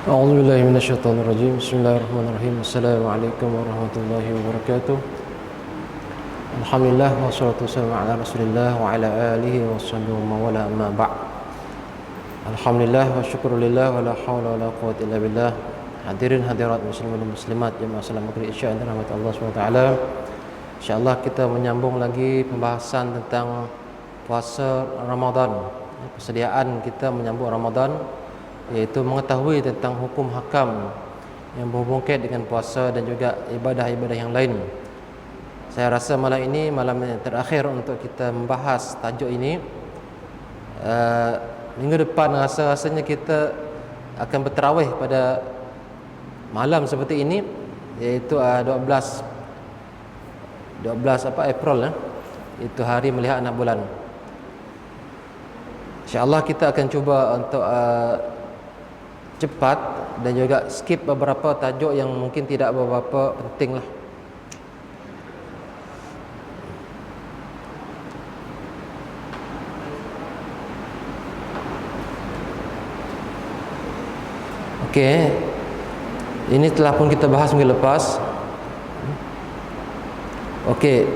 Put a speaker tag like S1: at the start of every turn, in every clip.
S1: أعوذ بالله من الشيطان الرجيم. بسم الله الرحمن الرحيم. السلام عليكم ورحمة الله وبركاته. الحمد لله والصلاة والسلام على رسول الله وعلى آله وصحبه ومن والاه أما بعد. Alhamdulillah wa syukurillah wa la hawla wa la quwwata illa billah. Hadirin hadirat muslimin dan muslimat jemaah salam maghrib isya dan rahmat Allah SWT. InsyaAllah kita menyambung lagi pembahasan tentang puasa Ramadan. Persediaan kita menyambut Ramadan, iaitu mengetahui tentang hukum hakam yang berhubung kait dengan puasa dan juga ibadah-ibadah yang lain. Saya rasa malam ini malam yang terakhir untuk kita membahas tajuk ini. Minggu depan rasanya kita akan berterawih pada malam seperti ini, iaitu 12 April, itu hari melihat anak bulan. InsyaAllah kita akan cuba untuk cepat dan juga skip beberapa tajuk yang mungkin tidak beberapa penting lah. Okey, ini telah pun kita bahas minggu lepas. Okey,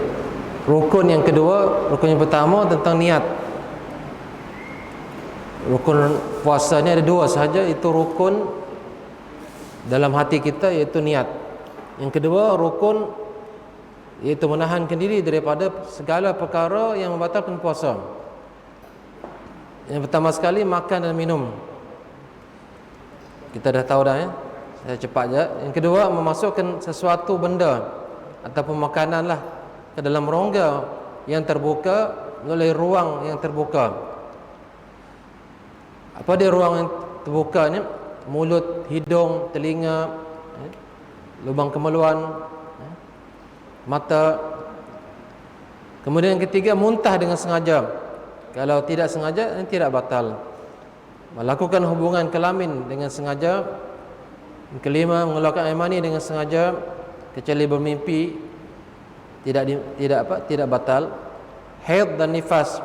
S1: rukun yang kedua, rukun yang pertama tentang niat. Rukun puasa ni ada dua sahaja, itu rukun dalam hati kita, iaitu niat. Yang kedua, rukun iaitu menahankan diri daripada segala perkara yang membatalkan puasa. Yang pertama sekali, makan dan minum. Kita dah tahu dah, saya cepat je. Yang kedua, memasukkan sesuatu benda ataupun makanan lah ke dalam rongga yang terbuka oleh ruang yang terbuka. Apa dia ruang yang terbuka ni? Mulut, hidung, telinga, lubang kemaluan, mata. Kemudian yang ketiga, muntah dengan sengaja. Kalau tidak sengaja, tidak batal. Melakukan hubungan kelamin dengan sengaja. Yang kelima, mengeluarkan air mani dengan sengaja kecuali bermimpi, tidak batal. Haid dan nifas,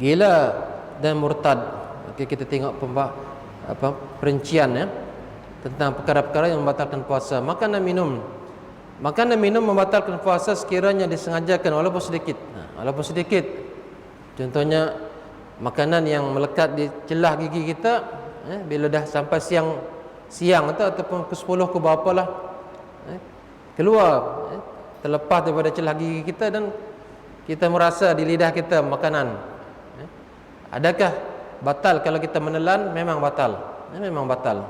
S1: gila dan murtad. Okey, kita tengok perincian tentang perkara-perkara yang membatalkan puasa. Makan dan minum. Makan dan minum membatalkan puasa sekiranya disengajakan walaupun sedikit. Walaupun sedikit. Contohnya makanan yang melekat di celah gigi kita, bila dah sampai siang ataupun ke 10 ke berapa lah, keluar, terlepas daripada celah gigi kita dan kita merasa di lidah kita makanan. Adakah batal kalau kita menelan? Memang batal. Memang batal.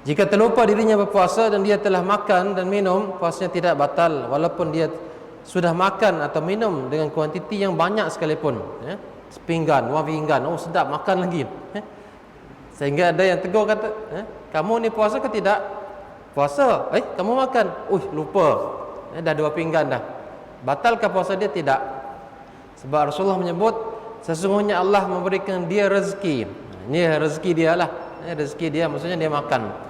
S1: Jika terlupa dirinya berpuasa dan dia telah makan dan minum, puasanya tidak batal walaupun dia sudah makan atau minum dengan kuantiti yang banyak sekalipun, sepinggan, 1 pinggan, oh sedap, makan lagi. Sehingga ada yang tegur kata, kamu ni puasa ke tidak? Puasa. Kamu makan. Lupa. Dah 2 pinggan dah. Batalkah puasa dia? Tidak. Sebab Rasulullah menyebut, sesungguhnya Allah memberikan dia rezeki. Ini rezeki dia lah. Rezeki dia maksudnya dia makan.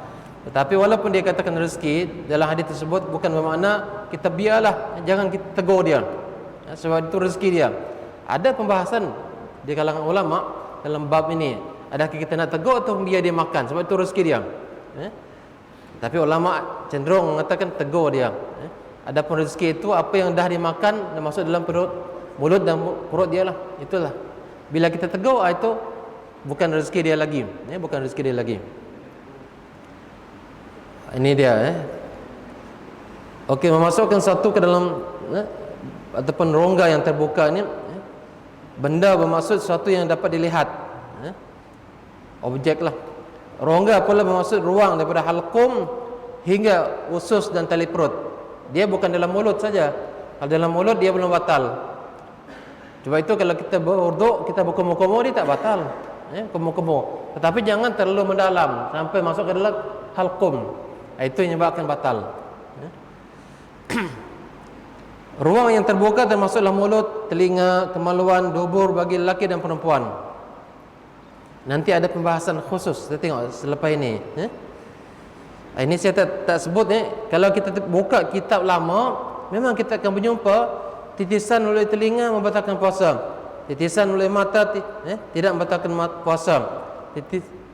S1: Tetapi walaupun dia katakan rezeki, dalam hadis tersebut bukan bermakna kita biarlah, jangan kita tegur dia, sebab itu rezeki dia. Ada pembahasan di kalangan ulama dalam bab ini. Adakah kita nak tegur atau biar dia makan, sebab itu rezeki dia. Tapi ulama cenderung mengatakan tegur dia. Adapun rezeki itu apa yang dah dimakan dan masuk dalam perut, mulut dan perut dia lah. Itulah. Bila kita tegur, itu bukan rezeki dia lagi. Bukan rezeki dia lagi. Ini dia. Okey, memasukkan satu ke dalam ataupun rongga yang terbuka ni, benda bermaksud sesuatu yang dapat dilihat, objek lah. Rongga pula bermaksud ruang daripada halqum hingga usus dan tali perut. Dia bukan dalam mulut saja. Kalau dalam mulut dia belum batal. Sebab itu kalau kita berwuduk, kita berkumur-kumur, dia tak batal. Kumur-kumur. Tetapi jangan terlalu mendalam sampai masuk ke dalam halqum. Itu yang menyebabkan batal. Ruang yang terbuka termasuklah mulut, telinga, kemaluan, dubur bagi lelaki dan perempuan. Nanti ada pembahasan khusus, kita tengok selepas ini. Ini saya tak sebut. Kalau kita buka kitab lama, memang kita akan berjumpa titisan oleh telinga membatalkan puasa, titisan oleh mata tidak membatalkan puasa,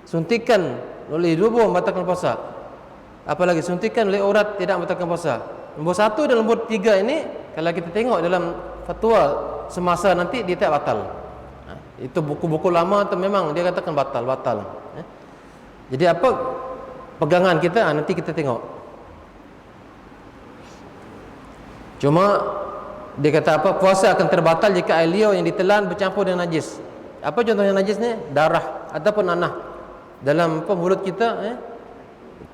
S1: suntikan oleh tubuh membatalkan puasa. Apalagi suntikan oleh urat tidak membatalkan puasa. Nombor 1 dan nombor 3 ini kalau kita tengok dalam fatwa semasa nanti dia tak batal. Itu buku-buku lama tu memang dia katakan batal. Jadi apa pegangan kita? Nanti kita tengok. Cuma dia kata apa? Puasa akan terbatal jika air liur yang ditelan bercampur dengan najis. Apa contohnya najis ni? Darah ataupun nanah. Dalam mulut kita,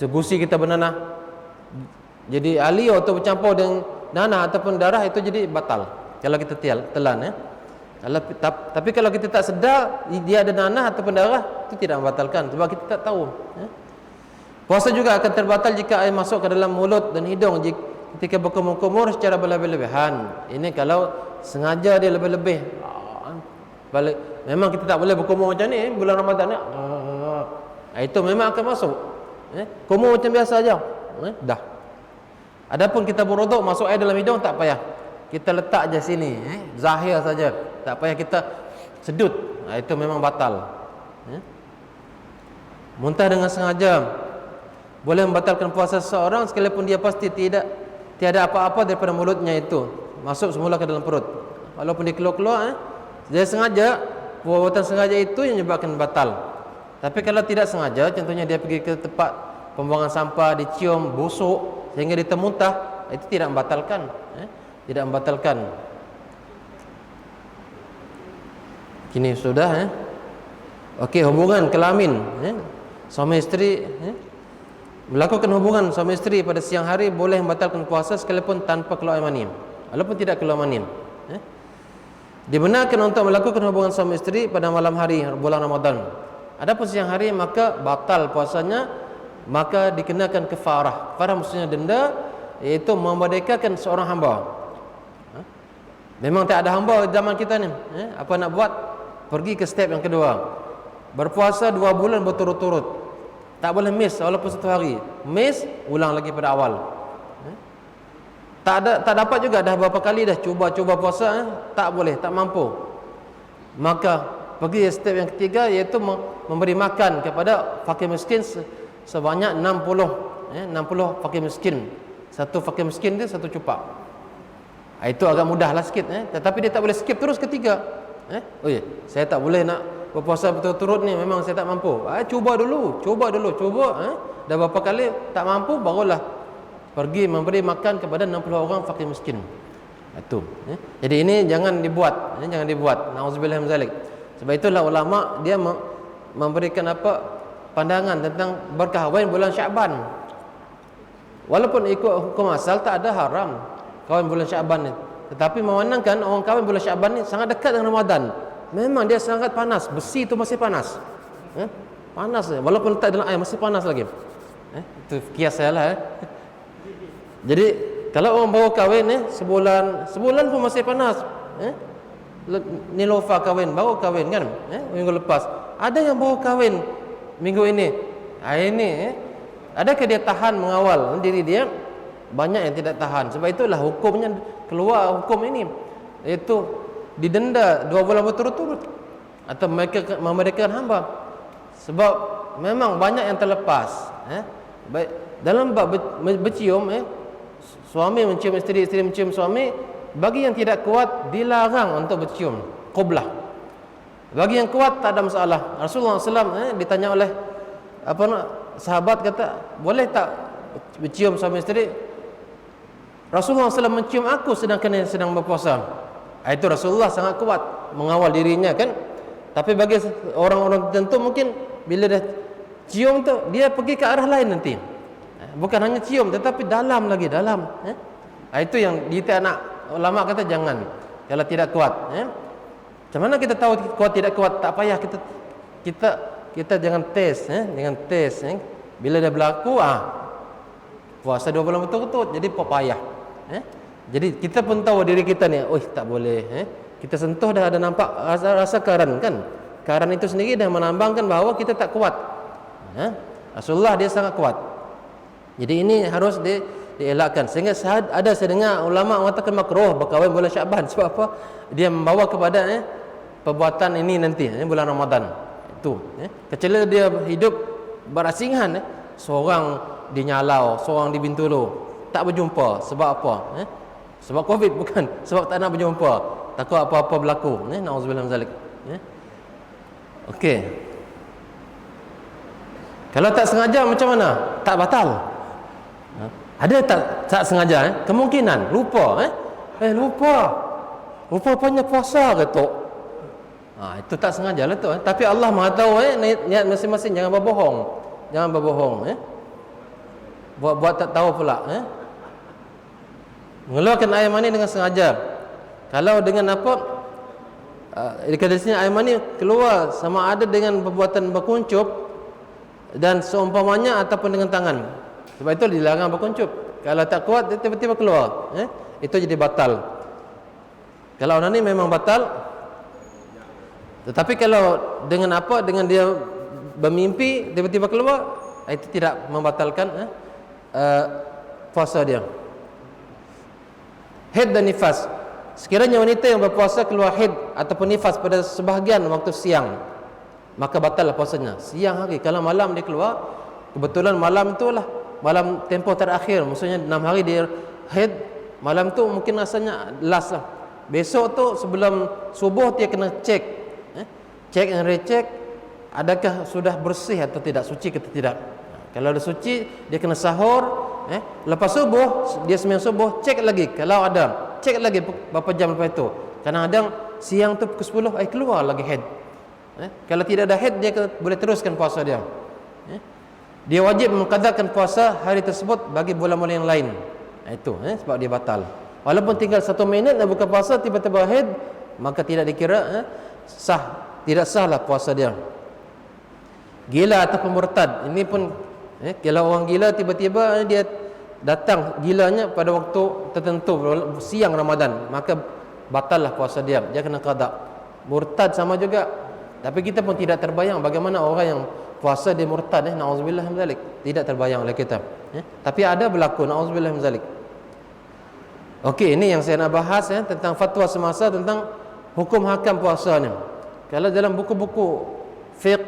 S1: gusi kita bernanah. Jadi air liur tu bercampur dengan nanah ataupun darah, itu jadi batal kalau kita telan. Tapi kalau kita tak sedar dia ada nanah ataupun darah, itu tidak membatalkan sebab kita tak tahu. Puasa juga akan terbatal jika air masuk ke dalam mulut dan hidung ketika berkumur-kumur secara berlebih-lebihan. Ini kalau sengaja dia lebih-lebih. Memang kita tak boleh berkumur macam ni bulan Ramadan ni. Itu memang akan masuk. Kumur macam biasa aja. Dah. Adapun kita berwuduk masuk air dalam hidung tak payah. Kita letak je sini, zahir saja. Tak payah kita sedut. Itu memang batal. Muntah dengan sengaja boleh membatalkan puasa seseorang sekalipun dia pasti tiada apa-apa daripada mulutnya itu masuk semula ke dalam perut. Walaupun dia keluar-keluar, dia sengaja, perbuatan sengaja itu yang menyebabkan batal. Tapi kalau tidak sengaja, contohnya dia pergi ke tempat pembuangan sampah, dicium, busuk sehingga dia termuntah, itu tidak membatalkan. Tidak membatalkan. Kini sudah. Okey, hubungan kelamin. Suami isteri melakukan hubungan suami isteri pada siang hari boleh membatalkan puasa sekalipun tanpa keluar air mani, walaupun tidak keluar mani. Dibenarkan untuk melakukan hubungan suami isteri pada malam hari bulan Ramadan. Adapun siang hari maka batal puasanya, maka dikenakan kafarah. Kafarah maksudnya denda, iaitu memerdekakan seorang hamba. Memang tak ada hamba zaman kita ni. Apa nak buat? Pergi ke step yang kedua. Berpuasa 2 bulan berturut-turut. Tak boleh miss walaupun 1 hari. Miss, ulang lagi pada awal. Tak dapat juga, dah berapa kali dah cuba puasa, tak boleh, tak mampu. Maka pergi step yang ketiga, iaitu memberi makan kepada fakir miskin sebanyak 60 fakir miskin. Satu fakir miskin dia 1 cupak. Itu agak mudahlah sikit. Tetapi dia tak boleh skip terus ketiga. Saya tak boleh nak berpuasa berturut-turut ni, memang saya tak mampu. Cuba dulu. Dah berapa kali tak mampu, barulah pergi memberi makan kepada 60 orang fakir miskin. Itu. Jadi ini jangan dibuat. Nauzubillah min zalik. Sebab itulah ulama dia memberikan pandangan tentang berkahwin bulan Syaban. Walaupun ikut hukum asal tak ada haram kahwin bulan Syaban ni, tetapi memandangkan orang kahwin bulan Syaban ni sangat dekat dengan Ramadan. Memang dia sangat panas, besi tu masih panas. Panas walaupun letak dalam air masih panas lagi. Itu kias saya lah. Jadi kalau orang baru kahwin sebulan pun masih panas. Nilofa kahwin, baru kahwin kan, minggu lepas. Ada yang baru kahwin minggu ini. Adakah dia tahan mengawal diri dia? Banyak yang tidak tahan. Sebab itulah hukumnya keluar hukum ini, iaitu didenda 2 bulan berturut-turut atau memerdekakan hamba. Sebab memang banyak yang terlepas. Baik dalam bab bercium, suami mencium isteri, isteri mencium suami, bagi yang tidak kuat dilarang untuk bercium qublah. Bagi yang kuat tak ada masalah. Rasulullah SAW ditanya oleh sahabat, kata, boleh tak bercium suami isteri? Rasulullah SAW mencium aku sedangkan sedang berpuasa. Itu Rasulullah sangat kuat mengawal dirinya kan. Tapi bagi orang-orang tertentu mungkin bila dah cium tu dia pergi ke arah lain nanti. Bukan hanya cium tetapi dalam lagi. Itu yang kita nak, ulama kata jangan kalau tidak kuat. Macam mana kita tahu kuat tidak kuat? Tak payah kita jangan test, jangan test. Bila dah berlaku puasa 2 bulan betul-betul, jadi payah. Jadi kita pun tahu diri kita ni, tak boleh. Kita sentuh dah ada nampak rasa karan kan. Karan itu sendiri dah menambangkan bahawa kita tak kuat. Rasulullah dia sangat kuat. Jadi ini harus dielakkan. Sehingga ada saya dengar ulama mengatakan makruh berkahwin bulan Syaban. Sebab apa? Dia membawa kepada perbuatan ini nanti bulan Ramadan. Itu kecuali dia hidup berasingan, seorang di Nyalau, seorang di Bintulu, tak berjumpa. Sebab apa? Sebab Covid bukan, sebab tak nak berjumpa, takut apa-apa berlaku. Nauzubillah min zalik. Okey. Kalau tak sengaja macam mana? Tak batal. Ada tak sengaja? Kemungkinan lupa. Lupa. Rupanya puasa ke tok? Itu tak sengaja lah tu. Tapi Allah Maha tahu niat masing-masing. Jangan berbohong. Jangan berbohong. Buat tak tahu pula. Mengeluarkan air mani dengan sengaja. Kalau dengan apa? Di sini air mani keluar sama ada dengan perbuatan berkuncup dan seumpamanya ataupun dengan tangan. Sebab itu dilarang berkuncup. Kalau tak kuat dia tiba-tiba keluar, itu jadi batal. Kalau onani memang batal. Tetapi kalau dengan apa? Dengan dia bermimpi tiba-tiba keluar, itu tidak membatalkan puasa dia. Haid dan nifas. Sekiranya wanita yang berpuasa keluar haid ataupun nifas pada sebahagian waktu siang, maka batallah puasanya. Siang hari, kalau malam dia keluar, kebetulan malam itulah malam tempoh terakhir, maksudnya 6 hari dia haid, malam tu mungkin rasanya last lah. Besok tu sebelum subuh dia kena cek, cek and recheck, adakah sudah bersih atau tidak, suci atau tidak. Kalau dah suci, dia kena sahur. Lepas subuh, dia sembahyang subuh, cek lagi. Kalau ada, cek lagi berapa jam lepas itu. Kadang-kadang siang tu pukul 10, keluar lagi haid. Kalau tidak ada haid, dia boleh teruskan puasa dia. Dia wajib mengqadakan puasa hari tersebut bagi bulan-bulan yang lain. Itu sebab dia batal. Walaupun tinggal 1 minit nak buka puasa, tiba-tiba haid, maka tidak dikira sah. Tidak sahlah puasa dia. Gila ataupun murtad, ini pun kalau orang gila tiba-tiba dia datang gilanya pada waktu tertentu siang Ramadan, maka batallah puasa dia. Dia kena qada. Murtad sama juga. Tapi kita pun tidak terbayang bagaimana orang yang puasa dia murtad. Nauzubillah min zalik. Tidak terbayang oleh kita. Tapi ada berlaku. Nauzubillah min zalik. Okey, ini yang saya nak bahas tentang fatwa semasa tentang hukum hakam puasa ni. Kalau dalam buku-buku fiqh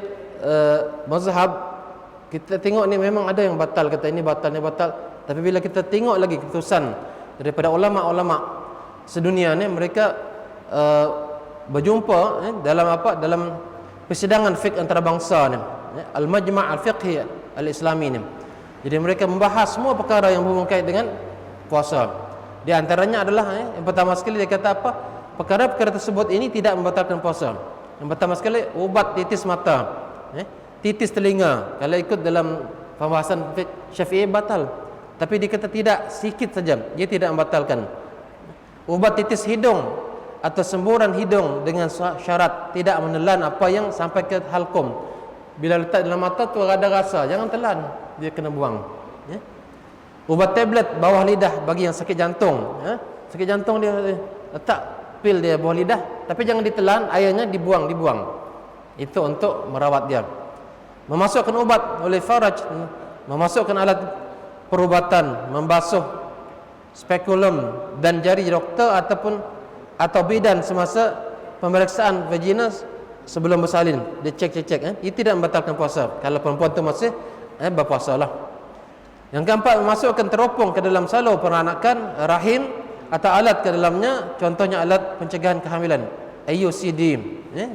S1: mazhab, kita tengok ni memang ada yang batal, kata ini batal, ini batal. Tapi bila kita tengok lagi keputusan daripada ulama-ulama sedunia ni, mereka berjumpa dalam apa? Dalam persidangan fiqh antarabangsa ni, Al-Majma' Al-Fiqhi Al-Islami ni. Jadi mereka membahas semua perkara yang berkait dengan puasa. Di antaranya adalah yang pertama sekali dia kata apa? Perkara-perkara tersebut ini tidak membatalkan puasa. Yang pertama sekali, ubat titis mata, titis telinga. Kalau ikut dalam pembahasan Syafi'i batal. Tapi dia kata tidak, sikit saja, dia tidak membatalkan. Ubat titis hidung atau semburan hidung dengan syarat tidak menelan apa yang sampai ke halkum. Bila letak dalam mata tu ada rasa, jangan telan, dia kena buang. Ubat tablet bawah lidah bagi yang sakit jantung. Sakit jantung dia letak pil dia bawah lidah, tapi jangan ditelan, airnya dibuang. Itu untuk merawat dia. Memasukkan ubat oleh faraj, memasukkan alat perubatan, membasuh spekulum dan jari doktor atau bidan semasa pemeriksaan vagina sebelum bersalin. Dia cek. Ia tidak membatalkan puasa. Kalau perempuan tu masih berpuasalah. Yang keempat, memasukkan teropong ke dalam salur peranakan rahim atau alat ke dalamnya, contohnya alat pencegahan kehamilan, IUCD.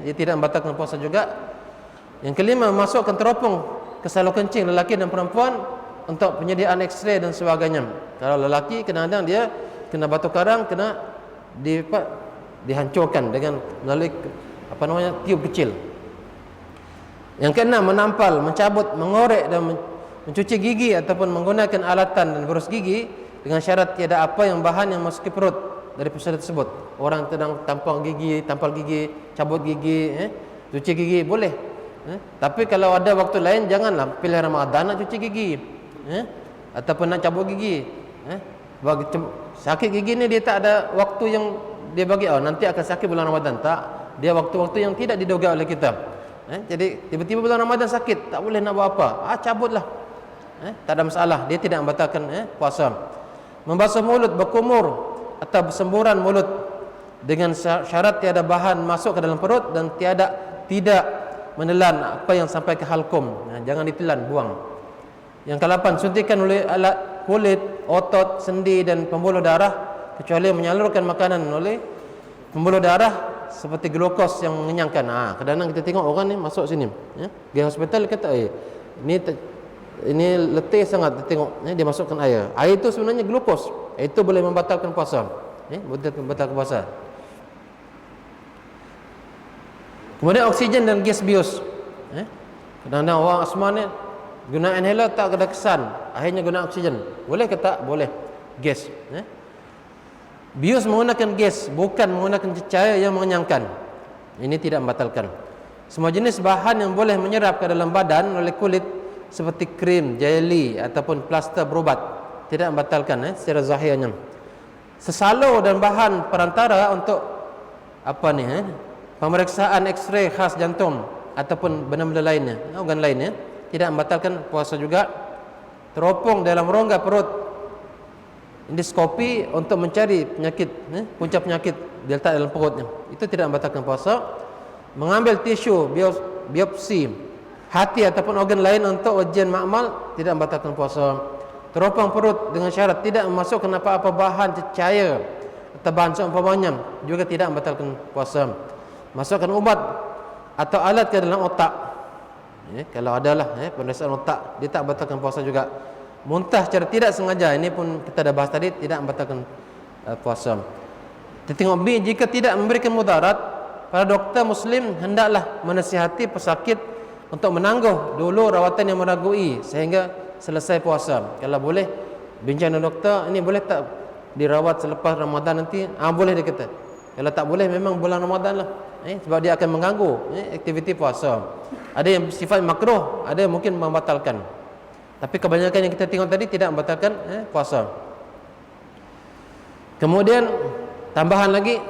S1: Dia tidak membatalkan puasa juga. Yang kelima, memasukkan teropong ke salur kencing lelaki dan perempuan untuk penyediaan X-ray dan sebagainya. Kalau lelaki kadang-kadang dia kena batu karang, kena dihancurkan dengan melalui tiub kecil. Yang keenam, menampal, mencabut, mengorek dan mencuci gigi ataupun menggunakan alatan dan berus gigi dengan syarat tiada apa yang bahan yang masuk ke perut dari pusat tersebut. Orang sedang tampal gigi, cabut gigi, cuci gigi boleh. Tapi kalau ada waktu lain, janganlah pilih Ramadan nak cuci gigi, ataupun nak cabut gigi. Sakit gigi ni dia tak ada waktu yang dia bagi, nanti akan sakit bulan Ramadan. Tak, dia waktu-waktu yang tidak diduga oleh kita. Jadi tiba-tiba bulan Ramadan sakit, tak boleh nak buat apa, cabutlah. Tak ada masalah, dia tidak membatalkan puasa. Membasuh mulut, berkumur atau bersemburan mulut dengan syarat tiada bahan masuk ke dalam perut dan tidak menelan apa yang sampai ke halkum. Jangan ditelan, buang. Yang ke-8, suntikan oleh alat kulit, otot, sendi dan pembuluh darah kecuali menyalurkan makanan oleh pembuluh darah seperti glukos yang mengenyangkan. Kadang-kadang kita tengok orang ni masuk sini, Pergi hospital kata, ini letih sangat, kita tengok, dia masukkan air. Air itu sebenarnya glukos. Itu boleh membatalkan puasa. Boleh membatalkan puasa. Kemudian oksigen dan gas bius. Kadang-kadang orang asma ni guna inhaler tak ada kesan, akhirnya guna oksigen. Boleh ke tak? Boleh. Gas. Bius menggunakan gas, bukan menggunakan cahaya yang mengenyangkan. Ini tidak membatalkan. Semua jenis bahan yang boleh menyerap ke dalam badan oleh kulit seperti krim, jelly ataupun plaster berubat tidak membatalkan secara zahirnya. Sesalur dan bahan perantara untuk pemeriksaan X-ray khas jantung ataupun benda-benda lainnya, organ lainnya tidak membatalkan puasa juga. Teropong dalam rongga perut, endoskopi untuk mencari penyakit, punca penyakit letak dalam perutnya, itu tidak membatalkan puasa. Mengambil tisu biopsi hati ataupun organ lain untuk ujian makmal tidak membatalkan puasa. Teropong perut dengan syarat tidak memasukkan apa-apa bahan cecair atau bahan seumpamanya juga tidak membatalkan puasa. Masukkan ubat atau alat ke dalam otak, kalau adalah pemeriksaan otak, dia tak membatalkan puasa juga. Muntah secara tidak sengaja, ini pun kita dah bahas tadi, tidak membatalkan puasa. Kita tengok B, jika tidak memberikan mudarat, para doktor muslim hendaklah menasihati pesakit untuk menangguh dulu rawatan yang meragui sehingga selesai puasa. Kalau boleh bincang dengan doktor, ini boleh tak dirawat selepas Ramadan nanti? Boleh dia kata. Kalau tak boleh, memang bulan Ramadan lah, sebab dia akan mengganggu aktiviti puasa. Ada yang sifat makruh, ada yang mungkin membatalkan. Tapi kebanyakan yang kita tengok tadi tidak membatalkan puasa. Kemudian tambahan lagi,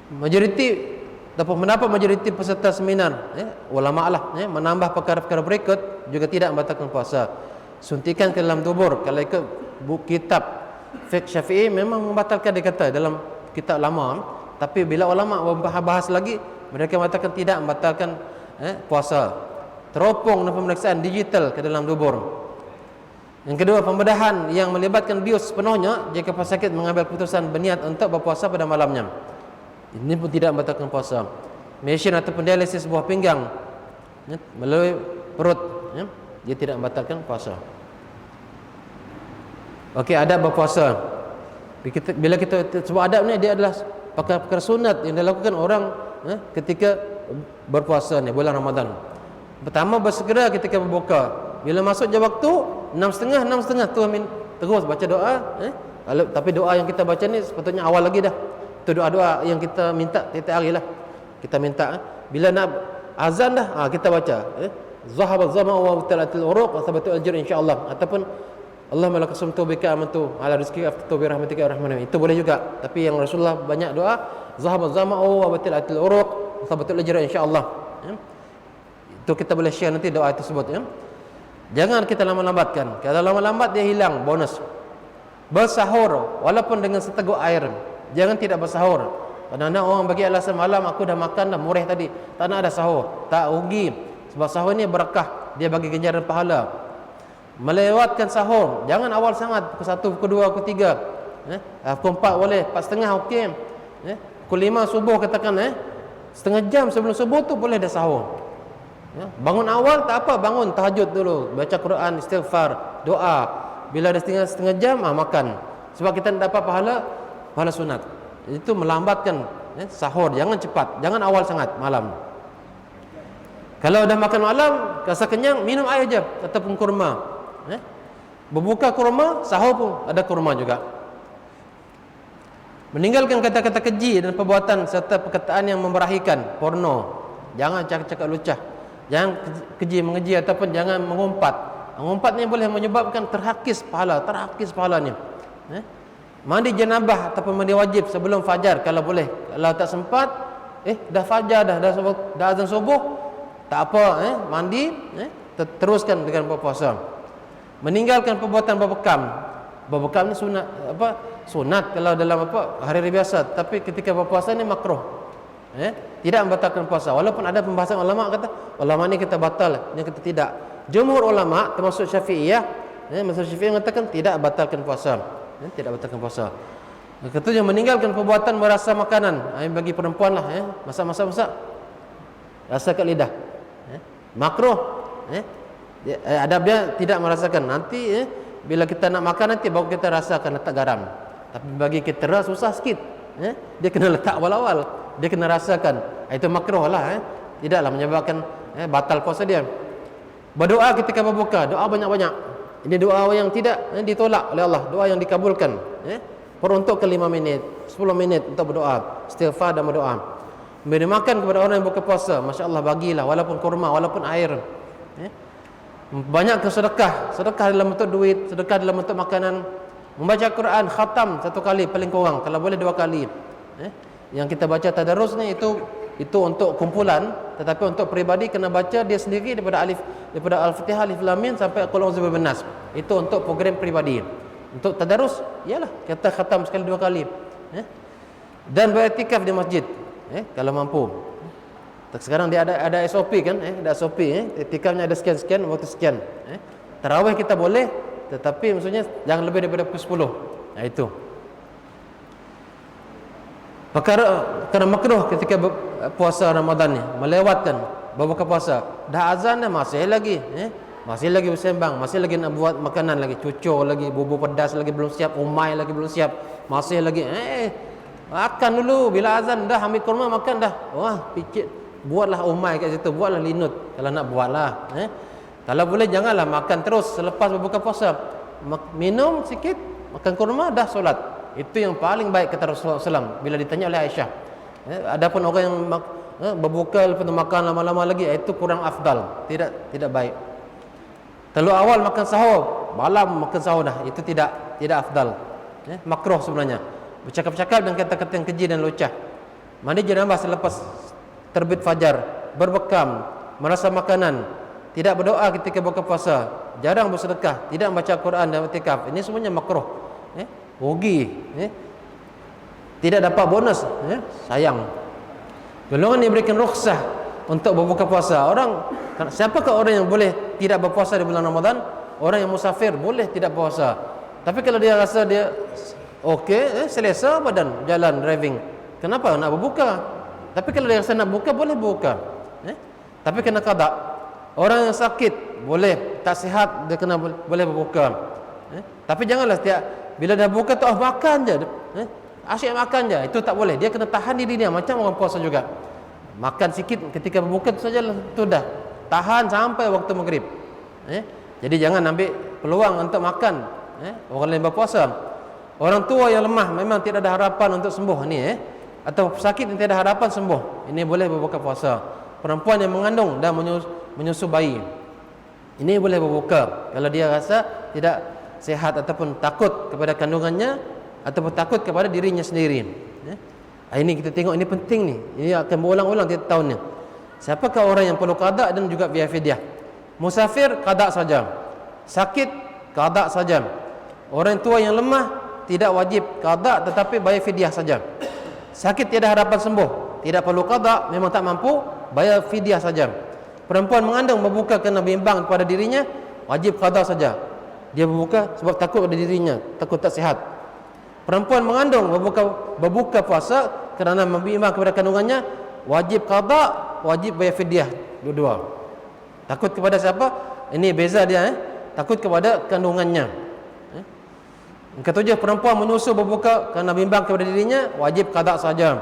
S1: majoriti ataupun mendapat majoriti peserta seminar ulama lah menambah perkara-perkara berikut juga tidak membatalkan puasa. Suntikan ke dalam dubur, kalau ikut buku kitab fiqh Syafi'i memang membatalkan, dia kata dalam kitab lama. Tapi bila ulama bahas lagi, mereka mengatakan tidak membatalkan puasa. Teropong dan pemeriksaan digital ke dalam dubur. Yang kedua, pembedahan yang melibatkan bius sepenuhnya jika pesakit mengambil keputusan berniat untuk berpuasa pada malamnya. Ini pun tidak membatalkan puasa. Mesin ataupun dialisis buah pinggang melalui perut, dia tidak membatalkan puasa. Okey, adab berpuasa. Bila kita sebut adab ni, dia adalah perkara sunat yang dilakukan orang ketika berpuasa ni bulan Ramadan. Pertama, bersegera ketika berbuka. Bila masuk jam waktu 6.30 terus baca doa. Tapi doa yang kita baca ni sepatutnya awal lagi dah. Itu doa-doa yang kita minta tiap hari lah. Kita minta bila nak azan dah, kita baca zahabaz zama'u wa talatil uruq wa thabatul ajr insyaallah, ataupun Allahumma laka sumtu bika amantu ala rizqika aftu bi rahmatika arhamar. Itu boleh juga. Tapi yang Rasulullah banyak doa zahabaz zama'u wa talatil uruq wa thabatul ajr insyaallah. Itu kita boleh share nanti doa tersebut. Jangan kita lambat-lambatkan. Kalau lambat-lambat dia hilang bonus. Bersahur walaupun dengan seteguk air. Jangan tidak bersahur. Kadang-kadang orang bagi alasan malam aku dah makan dah murih tadi, tak nak ada sahur. Tak rugi. Sebab sahur ni berkah, dia bagi ganjaran pahala. Melewatkan sahur, jangan awal sangat, pukul 1, pukul 2, pukul 3. Pukul 4 boleh, 4.30 okey. Pukul 5 subuh katakan, setengah jam sebelum subuh tu boleh dah sahur. Bangun awal tak apa, bangun tahajud dulu, baca Quran, istighfar, doa. Bila dah setengah jam makan. Sebab kita nak dapat pahala sunat. Itu melambatkan sahur, jangan cepat, jangan awal sangat malam. Kalau dah makan malam rasa kenyang, minum air je ataupun kurma. Berbuka kurma, sahur pun ada kurma juga. Meninggalkan kata-kata keji dan perbuatan serta perkataan yang memberahikan, porno. Jangan cakap-cakap lucah. Jangan keji mengeji ataupun jangan mengumpat. Mengumpat ni boleh menyebabkan terhakis pahala ni. Mandi janabah ataupun mandi wajib sebelum fajar kalau boleh. Kalau tak sempat, dah fajar dah azan subuh, tak apa, mandi, teruskan dengan berpuasa. Meninggalkan perbuatan berbekam. Berbekam ni sunat kalau dalam hari biasa, tapi ketika berpuasa ni makruh. Tidak membatalkan puasa. Walaupun ada pembahasan ulama kata ulama ni kita batal, yang kata tidak. Jumhur ulama termasuk Syafi'iyah, mazhab Syafi'i mengatakan tidak batalkan puasa. Tidak batalkan puasa. Ketujuh, meninggalkan perbuatan merasa makanan. Bagi perempuan lah, masak. Rasa kat lidah. Makruh. Adabnya tidak merasakan. Nanti bila kita nak makan nanti baru kita rasakan letak garam. Tapi bagi kita susah sikit. Dia kena letak awal-awal. Dia kena rasakan. Itu makruh lah. Tidaklah menyebabkan batal puasa dia. Berdoa ketika berbuka, doa banyak-banyak. Ini doa yang tidak ditolak oleh Allah, doa yang dikabulkan. Peruntukkan 5 minit, 10 minit untuk berdoa, istighfar dan berdoa. Memberi makan kepada orang yang buka puasa, masya-Allah bagilah walaupun kurma, walaupun air. Banyakkan sedekah dalam bentuk duit, sedekah dalam bentuk makanan. Membaca Quran khatam 1 kali paling kurang, kalau boleh 2 kali. Yang kita baca tadarus ni itu untuk kumpulan, tetapi untuk peribadi kena baca dia sendiri daripada Al-Fatihah Alif Lam Mim sampai Qul a'udzu birabbin nas. Itu untuk program peribadi. Untuk tadarus ialah kita khatam sekali 2 kali. Dan beriktikaf di masjid kalau mampu. Sekarang dia ada SOP kan, ada SOP iktikafnya ada sekian waktu sekian. Tarawih kita boleh, tetapi maksudnya jangan lebih daripada pukul 10. Itu. Kerana makruh ketika puasa Ramadan ni melewatkan berbuka puasa. Dah azan dah masih lagi bersembang, masih lagi nak buat makanan lagi, cucur lagi, bubur pedas lagi belum siap, umai lagi belum siap, masih lagi makan dulu. Bila azan dah ambil kurma makan dah. Wah, picit buatlah umai kat situ, buatlah linut kalau nak buatlah. Kalau boleh janganlah makan terus selepas berbuka puasa. Minum sikit, makan kurma dah solat. Itu yang paling baik kata Rasulullah SAW bila ditanya oleh Aisyah. Adapun orang yang berbuka lepas tu makan lama-lama lagi, itu kurang afdal, tidak baik. Terlalu awal makan sahur, malam makan sahur dah, itu tidak afdal. Makruh sebenarnya. Bercakap-cakap dan kata-kata yang keji dan lucah. Mandi janabah selepas terbit fajar, berbekam, merasa makanan, tidak berdoa ketika buka puasa, jarang bersedekah, tidak membaca Quran dan iktikaf. Ini semuanya makruh. Rugi, tidak dapat bonus, sayang. Golongan ini berikan rukhsah untuk berbuka puasa. Siapakah orang yang boleh tidak berpuasa di bulan Ramadan? Orang yang musafir boleh tidak puasa. Tapi kalau dia rasa dia okey, selesa badan jalan driving, kenapa nak berbuka? Tapi kalau dia rasa nak buka, boleh buka. Tapi kena qada. Orang yang sakit boleh, tak sihat dia kena boleh berbuka. Tapi janganlah bila dah buka tu makan je. Asyik makan je. Itu tak boleh. Dia kena tahan diri dia macam orang puasa juga. Makan sikit ketika berbuka tu saja tu dah. Tahan sampai waktu maghrib. Jadi jangan ambil peluang untuk makan. Orang lain berpuasa. Orang tua yang lemah memang tidak ada harapan untuk sembuh ni atau sakit yang tidak ada harapan sembuh. Ini boleh berbuka puasa. Perempuan yang mengandung dan menyusu bayi. Ini boleh berbuka kalau dia rasa tidak sehat ataupun takut kepada kandungannya ataupun takut kepada dirinya sendiri. Ini kita tengok, ini penting ni. Ini akan berulang-ulang tiap tahun ni. Siapakah orang yang perlu qada dan juga biaya fidyah? Musafir qada saja. Sakit qada saja. Orang tua yang lemah tidak wajib qada tetapi bayar fidyah saja. Sakit tiada harapan sembuh, tidak perlu qada, memang tak mampu, bayar fidyah saja. Perempuan mengandung berbuka kerana bimbang kepada dirinya, wajib qada saja. Dia berbuka sebab takut pada dirinya, takut tak sihat. Perempuan mengandung berbuka puasa kerana membimbang kepada kandungannya, wajib qada, wajib bayar fidyah, dua-dua. Takut kepada siapa? Ini beza dia, takut kepada kandungannya. Yang ketujuh, perempuan menyusu berbuka kerana bimbang kepada dirinya, wajib qada saja.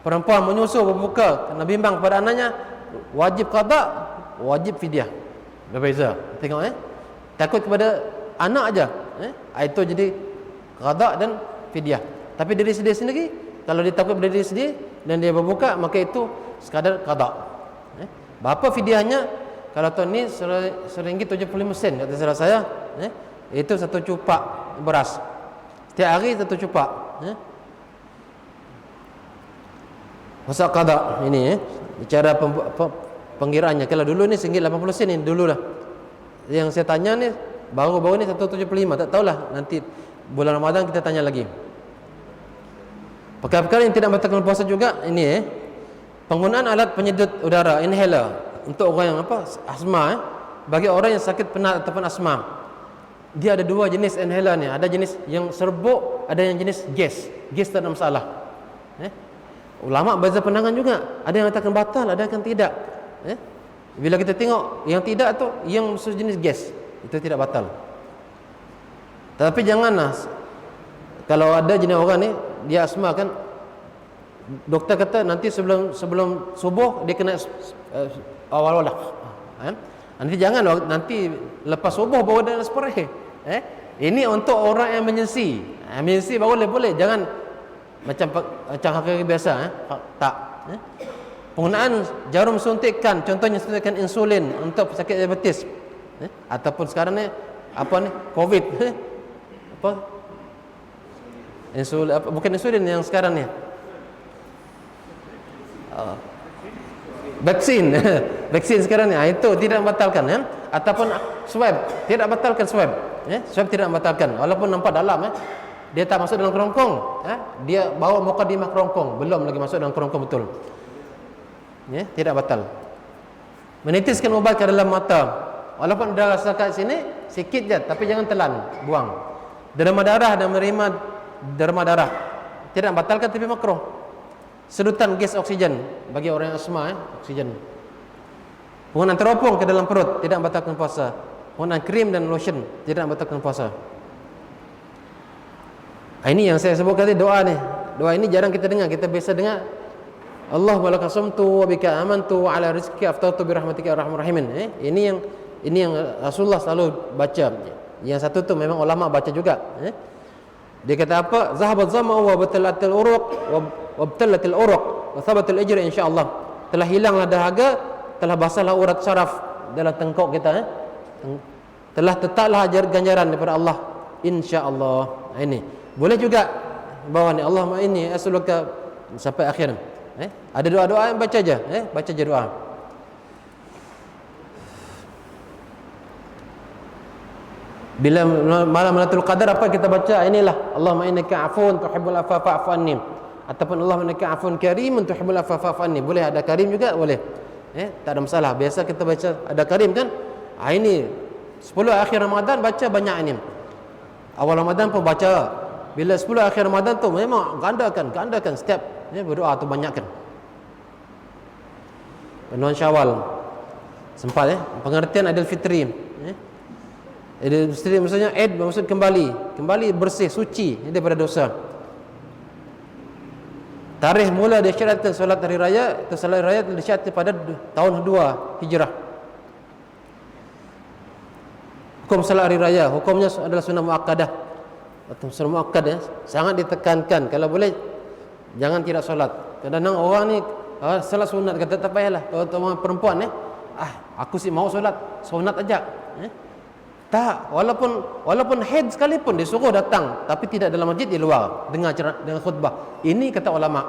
S1: Perempuan menyusu berbuka kerana bimbang kepada anaknya, wajib qada, wajib fidyah. Berbeza. Tengok takut kepada anak aja, itu jadi qada dan fidyah. Tapi diri sendiri kalau dia takut pada diri sendiri dan dia berbuka, maka itu sekadar qada. Berapa fidyahnya? Kalau tahun ni RM1.75 kata saudara saya, itu 1 cupak beras. Setiap hari 1 cupak. Masa qada ini cara penggiraannya. Kalau dulu ni RM1.80 ni dululah. Yang saya tanya ni baru-baru ni 175, tak tahulah nanti bulan Ramadan kita tanya lagi. Perkara-perkara yang tidak membatalkan puasa juga ini Penggunaan alat penyedut udara, inhaler, untuk orang yang asma, bagi orang yang sakit penat ataupun asma. Dia ada dua jenis inhaler ni. Ada jenis yang serbuk, ada yang jenis gas. Gas tak ada masalah. Ulama beza pandangan juga. Ada yang katakan batal, ada yang tidak. Bila kita tengok yang tidak tu, yang sejenis gas, itu tidak batal. Tapi janganlah, kalau ada jenis orang ni dia asma kan, doktor kata nanti sebelum subuh dia kena awal dah. Nanti jangan, nanti lepas subuh baru dia spray. Ini untuk orang yang menyesi. Menyesi baru boleh. Jangan macam hari biasa. Tak. Penggunaan jarum suntikan, contohnya suntikan insulin untuk pesakit diabetes. Ataupun sekarang ni COVID. Insulin, bukan insulin yang sekarang ni. Vaksin sekarang ni, itu tidak membatalkan. Ataupun swab, tidak batalkan swab. Swab tidak membatalkan, walaupun nampak dalam. Dia tak masuk dalam kerongkong. Dia bawa mukadimah kerongkong, belum lagi masuk dalam kerongkong betul. Tidak batal. Menitiskan ubat ke dalam mata, walaupun darah sekat sini sikit je, tapi jangan telan, buang. Derma darah dan menerima derma darah tidak membatalkan, tapi makruh. Sedutan gas oksigen bagi orang yang asma, oksigen. Penggunaan teropong ke dalam perut tidak membatalkan puasa. Penggunaan krim dan lotion tidak membatalkan puasa. Ini yang saya sebut tadi, doa ni. Doa ini jarang kita dengar. Kita biasa dengar Allahumma laka sumtu wa bika amantu wa ala rizqika aftartu bi rahmatika arhamar rahimin. Ini yang Rasulullah selalu baca. Yang satu tu memang ulama baca juga. Dia kata apa? Zahabat zama wa batalatil uruq wa batalatil uruq wa thabatul ajr insyaallah. Telah hilanglah dahaga, telah basahlah urat syaraf dalam tengkok kita. Telah tetaplah ganjaran daripada Allah insyaallah. Ini boleh juga bawah ni, Allahumma inni as'aluka sampai akhir. Ada doa-doa yang baca aja, baca aja doa. Bila malam Lailatul Qadar apa kita baca? Inilah Allahumma innaka afun tuhibbul afwa fa'fu anni. Ataupun Allahumma innaka afun karimun tuhibbul afwa fa'fu anni. Boleh ada karim juga boleh. Tak ada masalah. Biasa kita baca ada karim kan? Ini 10 akhir Ramadan baca banyak ini. Awal Ramadan pun baca. Bila 10 akhir Ramadan tu memang gandakan setiap berdoa tu banyakkan. Penuan Syawal sempat pengertian Aidil Fitri. Aidil Fitri maksudnya Aid bermaksud kembali bersih, suci daripada dosa. Tarikh mula disyariatkan solat hari raya, itu solat hari raya disyariatkan pada tahun 2 Hijrah. Hukum solat hari raya, hukumnya adalah sunnah muakkadah atau sunnah muakkad, sangat ditekankan. Kalau boleh jangan tidak solat. Kadang-kadang orang ni solat sunat, kata tak payahlah. Kalau orang perempuan aku sih mau solat sunat aja. Tak, walaupun haid sekalipun disuruh datang, tapi tidak dalam masjid, di luar dengar dengan khutbah. Ini kata ulama.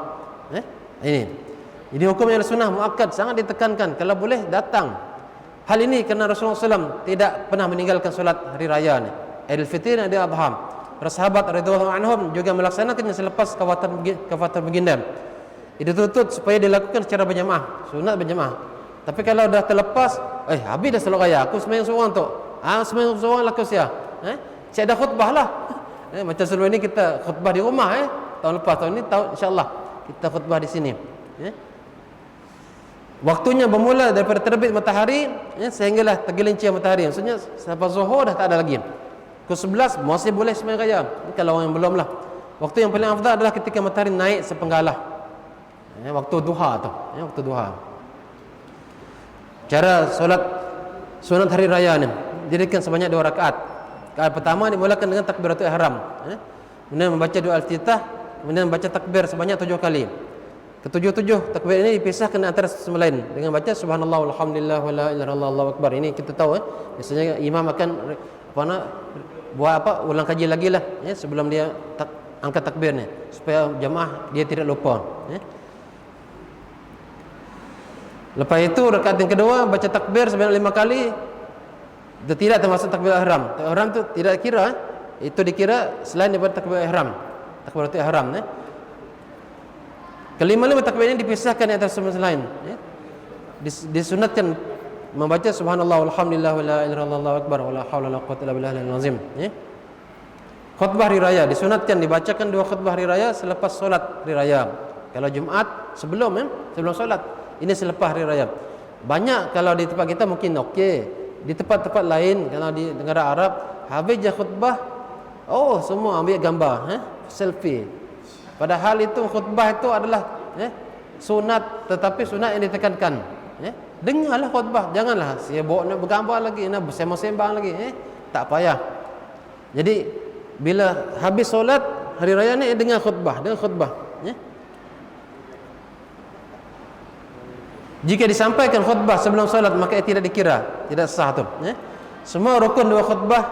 S1: Ini hukumnya sunnah muakkad, sangat ditekankan. Kalau boleh datang. Hal ini kerana Rasulullah SAW tidak pernah meninggalkan solat hari raya ni, Aidil Fitri dan Aidil Adha. Para sahabat radhiyallahu anhum juga melaksanakannya selepas kawatan baginda. Itu tuntut supaya dilakukan secara berjamaah, sunat berjamaah. Tapi kalau dah terlepas, habis dah solat raya, aku sembahyang seorang tu. Sembahyang seorang lah kau sia. Saya dah khutbah lah. Macam sebelum ini kita khutbah di rumah. Tahun lepas, tahun ini insya-Allah kita khutbah di sini. Waktunya bermula daripada terbit matahari sehinggalah tergelincir matahari. Maksudnya sampai zuhur dah tak ada lagi. Pukul 11 masih boleh sembahyang raya. Kalau orang yang belum lah. Waktu yang paling afdal adalah ketika matahari naik sepenggalah. Waktu duha tu. Waktu duha. Cara solat sunat hari raya ni dirikan sebanyak 2 rakaat. Rakaat pertama dimulakan dengan takbiratul ihram. Kemudian membaca doa iftitah, kemudian membaca takbir sebanyak 7 kali. Ketujuh-tujuh takbir ini dipisahkan antara sama lain dengan baca subhanallah walhamdulillah wala ilaha illallah Allahu akbar. Ini kita tahu biasanya imam akan ulang kaji lagi lah sebelum dia angkat takbir ni, supaya jemaah dia tidak lupa. Lepas itu rakaat yang kedua baca takbir sebanyak 5 kali. Itu tidak termasuk takbir ihram. Ihram tu tidak kira, itu dikira selain daripada takbir ihram. Takbiratul ihram Kelima-lima takbir ini dipisahkan di antara sama lain, ya. Disunatkan membaca subhanallah walhamdulillah wala ilaha illallah wallahu akbar wala haula wala quwwata illa billahil azim, ya. Khutbah hari raya disunatkan dibacakan 2 khutbah hari raya selepas solat hari raya. Kalau Jumaat sebelum, ya, sebelum solat. Ini selepas hari raya. Banyak kalau di tempat kita mungkin okey. Di tempat-tempat lain kalau di negara Arab habis je khutbah, oh semua ambil gambar, selfie. Padahal itu khutbah itu adalah sunat, tetapi sunat yang ditekankan. Dengarlah khutbah, janganlah sibuk nak bergambar lagi, nak bersembang-sembang lagi, tak payah. Jadi bila habis solat hari raya ni dengar khutbah, Jika disampaikan khutbah sebelum solat maka tidak dikira, tidak sah tu. Semua rukun 2 khutbah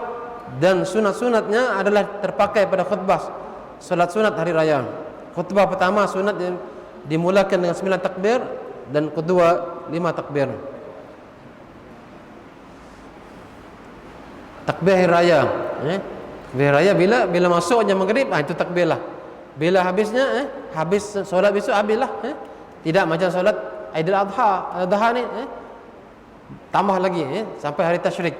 S1: dan sunat-sunatnya adalah terpakai pada khutbah solat sunat hari raya. Khutbah pertama sunat dimulakan dengan 9 takbir dan kedua 5 takbir. Takbir hari raya, takbir hari raya bila masuk jam maghrib, itu takbir lah. Bila habisnya, habis solat besok habislah. Tidak macam solat Aidil Adha ni, tambah lagi, sampai hari tasyrik.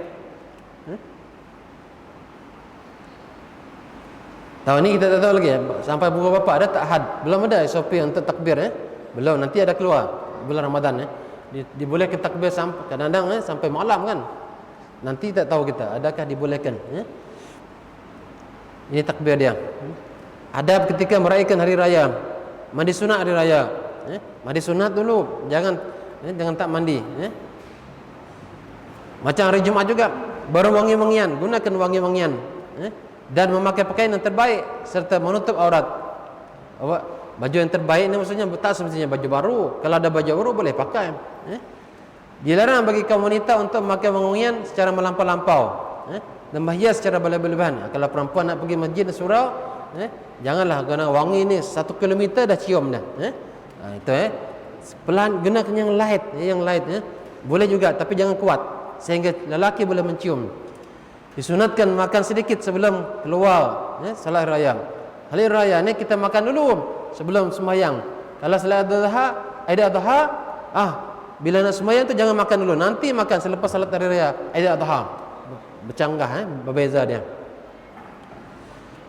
S1: Tahun ni kita tak tahu lagi, sampai pukul berapa ada tak had. Belum ada SOP untuk takbir, belum, nanti ada keluar bulan Ramadan, dibolehkan takbir sampai kadang-kadang sampai malam kan. Nanti tak tahu kita adakah dibolehkan. Ini takbir dia. Adab ketika merayakan hari raya, mandi sunat hari raya. Mandi sunat dulu, jangan tak mandi. Macam hari Jumaat juga, baru wangi-wangian, gunakan wangi-wangian, dan memakai pakaian yang terbaik serta menutup aurat. Baju yang terbaik ni maksudnya tak semestinya baju baru. Kalau ada baju baru boleh pakai. Dilarang bagi kaum wanita untuk memakai wangi-wangian secara melampau-lampau, dan berhias secara berlebihan. Kalau perempuan nak pergi masjid dan surau, janganlah guna wangi ni 1 kilometer dah cium dah. Itu pelan, gunakan yang light, boleh juga tapi jangan kuat sehingga lelaki boleh mencium. Disunatkan makan sedikit sebelum keluar salat raya. Hari raya ni kita makan dulu sebelum sembahyang. Kalau salat Aidil Adha, bila nak sembahyang tu jangan makan dulu, nanti makan selepas salat hari raya Aidil Adha. Bercanggah, berbeza dia.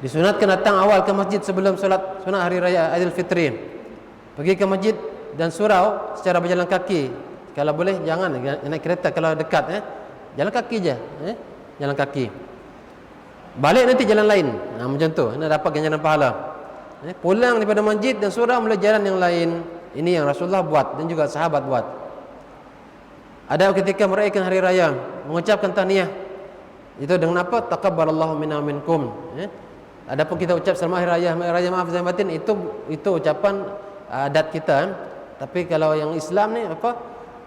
S1: Disunatkan datang awal ke masjid sebelum solat sunat hari raya Aidil Fitri. Pergi ke masjid dan surau secara berjalan kaki. Kalau boleh jangan naik kereta kalau dekat, jalan kaki je, jalan kaki. Balik nanti jalan lain, macam tu, nak dapat ganjaran pahala. Pulang daripada masjid dan surau melalui jalan yang lain. Ini yang Rasulullah buat dan juga sahabat buat. Ada ketika merayakan hari raya, mengucapkan tahniah. Itu dengan apa? Taqabbalallahu minna minkum. Adapun kita ucap selamat hari raya maaf zahir batin, itu ucapan adat kita. Tapi kalau yang Islam ni apa?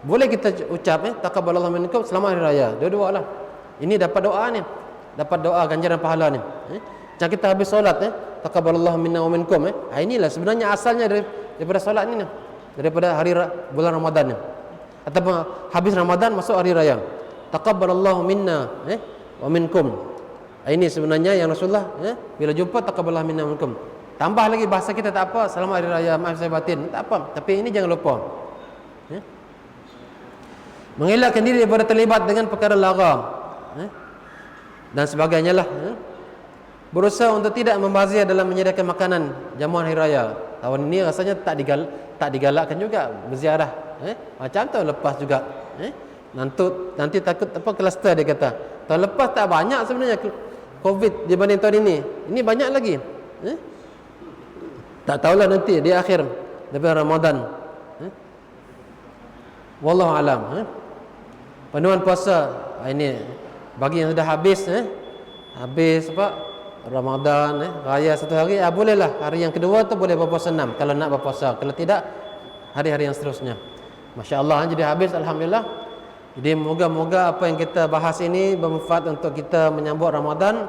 S1: Boleh kita ucap taqabbalallahu minkum, selamat hari raya. Dua-dua lah. Ini dapat doa ni. Dapat doa ganjaran pahala ni. Macam kita habis solat, taqabbalallahu minna wa minkum. Inilah sebenarnya asalnya daripada solat ni. Daripada hari bulan Ramadan ni. Ataupun habis Ramadan masuk hari raya. Taqabbalallahu minna wa minkum. Ini sebenarnya yang Rasulullah bila jumpa taqabbalallahu minna wa minkum. Tambah lagi bahasa kita tak apa, selamat hari raya maaf zahir batin, tak apa. Tapi ini jangan lupa. Mengelakkan diri daripada terlibat dengan perkara lara dan sebagainya lah. Berusaha untuk tidak membazir dalam menyediakan makanan jamuan hari raya. Tahun ini rasanya tak digalakkan juga berziarah. Macam tu lepas juga. Nanti takut apa kluster dia kata. Tahun lepas tak banyak sebenarnya COVID dibanding tahun ini. Ini banyak lagi. Tak tahulah nanti di akhir daripada Ramadan. Wallahu alam. Panduan puasa ini bagi yang sudah habis habis Ramadan raya satu hari, bolehlah hari yang kedua tu boleh berpuasa 6 kalau nak berpuasa. Kalau tidak hari-hari yang seterusnya. Masya-Allah, jadi habis alhamdulillah. Jadi moga-moga apa yang kita bahas ini bermanfaat untuk kita menyambut Ramadan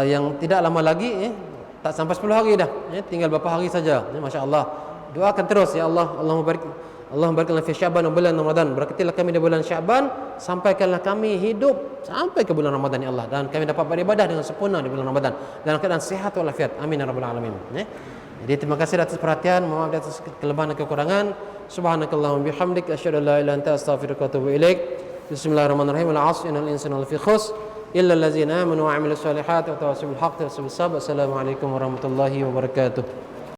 S1: yang tidak lama lagi. Tak sampai 10 hari dah, tinggal beberapa hari saja. Masya-Allah. Doakan terus ya Allah, Allahumma barik fi Sya'ban wa bulan Ramadan. Berkatilah kami di bulan Sya'ban, sampaikanlah kami hidup sampai ke bulan Ramadan ya Allah, dan kami dapat beribadah dengan sempurna di bulan Ramadan dalam keadaan sihat walafiat. Amin ya rabbal alamin. Jadi terima kasih atas perhatian, mohon maaf atas kelemahan dan kekurangan. Subhanakallahumma bihamdik asyhadu an la ilaha illa anta astaghfiruka wa atubu ilaik. Bismillahirrahmanirrahim. Al-'asr innal insana lafi khusr illa allazina amanu wa 'amilus solihati wa tawassaw bil haqqi wa tawassaw bis sabr. Assalamualaikum warahmatullahi wabarakatuh.